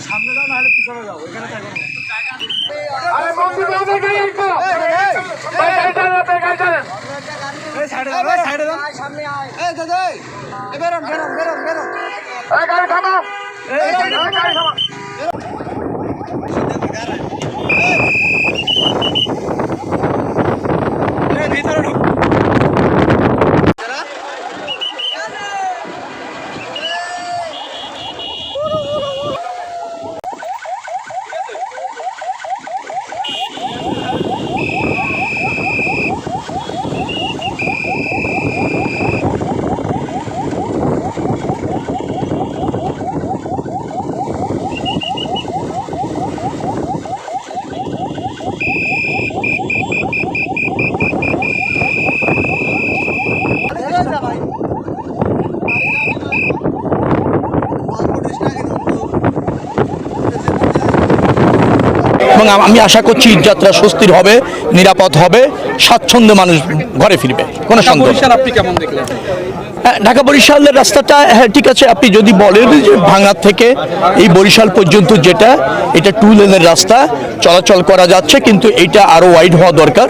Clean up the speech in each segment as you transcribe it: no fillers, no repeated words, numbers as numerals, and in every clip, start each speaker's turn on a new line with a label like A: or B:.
A: সামনে যাও, নাহলে পিছনে যাও, এখানে থাকো না।
B: এবং আমি আশা করছি ঈদযাত্রা স্বস্তির হবে, নিরাপদ হবে, স্বাচ্ছন্দ্যে মানুষ ঘরে ফিরবে, কোনো সন্দেহ নেই।
C: আপনি কেমন দেখলেন?
B: ঢাকা বরিশালের রাস্তাটা হ্যাঁ ঠিক আছে, আপনি যদি বলেন যে ভাঙা থেকে এই বরিশাল পর্যন্ত যেটা, এটা 2 লেনের রাস্তা, চলাচল করা যাচ্ছে, কিন্তু এটা আরও ওয়াইড হওয়া দরকার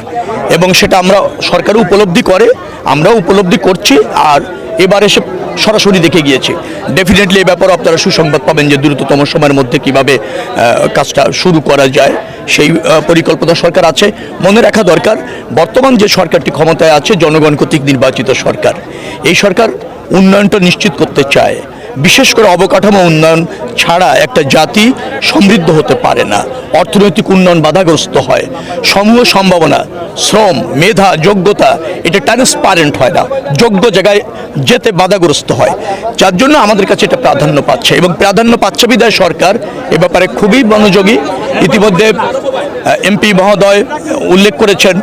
B: এবং সেটা আমরা সরকারও উপলব্ধি করে, আমরাও উপলব্ধি করছি। আর এবার এসে সরাসরি দেখে গিয়েছি, ডেফিনেটলি এই ব্যাপারে আপনারা সুসংবাদ পাবেন যে দ্রুততম সময়ের মধ্যে কিভাবে কাজটা শুরু করা যায়, সেই পরিকল্পনা সরকার আছে। মনে রাখা দরকার, বর্তমান যে সরকারটি ক্ষমতায় আছে জনগণ কর্তৃক নির্বাচিত সরকার, এই সরকার উন্নয়নটা নিশ্চিত করতে চায়। বিশেষ করে অবকাঠামো উন্নয়ন ছাড়া একটা জাতি সমৃদ্ধ হতে পারে না, অর্থনৈতিক উন্নয়ন বাধাগ্রস্ত হয়, সমূহ সম্ভাবনা, শ্রম, মেধা, যোগ্যতা এটা ট্রান্সপারেন্ট হয় না, যোগ্য জায়গায় যেতে বাধাগ্রস্ত হয়, যার জন্য আমাদের কাছে এটা প্রাধান্য পাচ্ছে এবং প্রাধান্য পাচ্ছে বিধায় সরকার এ ব্যাপারে খুবই মনোযোগী। ইতিমধ্যে এমপি মহোদয় উল্লেখ করেছেন,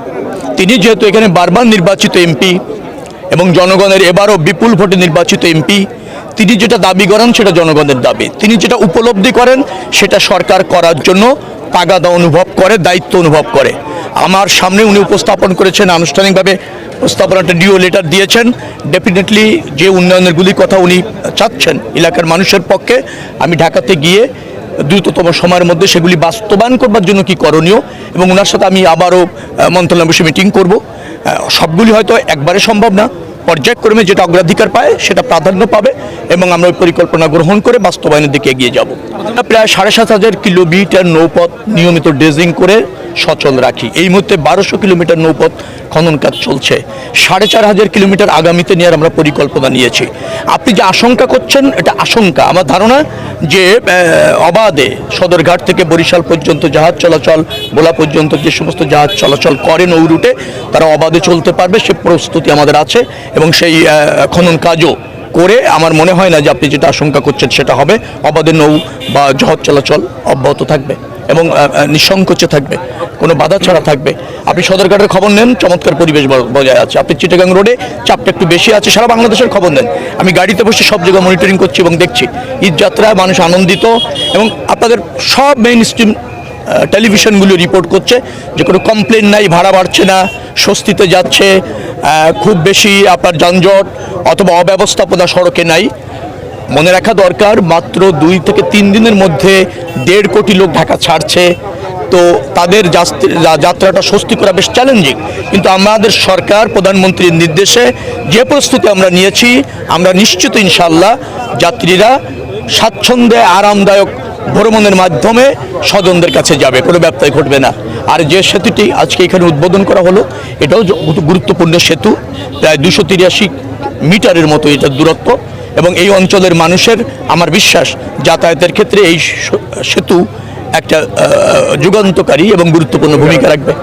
B: তিনি যেহেতু এখানে বারবার নির্বাচিত এমপি এবং জনগণের এবারও বিপুল ভোটে নির্বাচিত এমপি, তিনি যেটা দাবি করেন সেটা জনগণের দাবি, তিনি যেটা উপলব্ধি করেন সেটা সরকার করার জন্য তাগাদা অনুভব করে, দায়িত্ব অনুভব করে। আমার সামনে উনি উপস্থাপন করেছেন, আনুষ্ঠানিকভাবে প্রস্তাবনাটা ডিও লেটার দিয়েছেন। ডেফিনেটলি যে উন্নয়নেরগুলির কথা উনি চাচ্ছেন এলাকার মানুষের পক্ষে, আমি ঢাকাতে গিয়ে দ্রুততম সময়ের মধ্যে সেগুলি বাস্তবায়ন করবার জন্য কি করণীয়, এবং ওনার সাথে আমি আবারও মন্ত্রণালয় বসে মিটিং করব। সবগুলি হয়তো একবারে সম্ভব না, পর্যায়ক্রমে যেটা অগ্রাধিকার পায় সেটা প্রাধান্য পাবে এবং আমরা ওই পরিকল্পনা গ্রহণ করে বাস্তবায়নের দিকে এগিয়ে যাব। প্রায় 7,500 কিলোমিটার নৌপথ নিয়মিত ড্রেজিং করে সচল রাখি। এই মুহূর্তে 1200 কিলোমিটার নৌপথ খনন কাজ চলছে, 4,500 কিলোমিটার আগামীতে নেওয়ার আমরা পরিকল্পনা নিয়েছি। আপনি যে আশঙ্কা করছেন এটা আশঙ্কা, আমার ধারণা যে অবাধে সদরঘাট থেকে বরিশাল পর্যন্ত জাহাজ চলাচল, ভোলা পর্যন্ত যে সমস্ত জাহাজ চলাচল করে নৌ রুটে, তারা অবাধে চলতে পারবে, সে প্রস্তুতি আমাদের আছে এবং সেই খনন কাজও করে আমার মনে হয় না যে আপনি যেটা আশঙ্কা করছেন সেটা হবে। অবাধে নৌ বা জাহাজ চলাচল অব্যাহত থাকবে এবং নিঃসংকোচে থাকবে, কোনো বাধা ছাড়া থাকবে। আপনি সদরঘাটের খবর নেন, চমৎকার পরিবেশ বজায় আছে। আপনি চিটাগাং রোডে চাপটা একটু বেশি আছে, সারা বাংলাদেশের খবর নেন। আমি গাড়িতে বসে সব জায়গায় মনিটরিং করছি এবং দেখছি ঈদযাত্রায় মানুষ আনন্দিত এবং আপনাদের সব মেইন স্ট্রিম টেলিভিশনগুলো রিপোর্ট করছে যে কোনো কমপ্লেন নাই, ভাড়া বাড়ছে না, স্বস্তিতে যাচ্ছে, খুব বেশি আপনার যানজট অথবা অব্যবস্থাপনা সড়কে নাই। মনে রাখা দরকার, মাত্র 2 থেকে 3 দিনের মধ্যে 1.5 কোটি লোক ঢাকা ছাড়ছে, তো তাদের যাত্রাটা স্বস্তি করা বেশ চ্যালেঞ্জিং। কিন্তু আমাদের সরকার প্রধানমন্ত্রীর নির্দেশে যে প্রস্তুতি আমরা নিয়েছি, আমরা নিশ্চিত ইনশাআল্লাহ যাত্রীরা স্বাচ্ছন্দ্যে আরামদায়ক ভ্রমণের মাধ্যমে স্বজনদের কাছে যাবে, কোনো ব্যত্যয় ঘটবে না। আর যে সেতুটি আজকে এখানে উদ্বোধন করা হলো, এটাও গুরুত্বপূর্ণ সেতু, প্রায় 283 মিটারের মতো এটার দূরত্ব এবং এই অঞ্চলের মানুষের আমার বিশ্বাস যাতায়াতের ক্ষেত্রে এই সেতু একটা যুগান্তকারী এবং গুরুত্বপূর্ণ ভূমিকা রাখবে।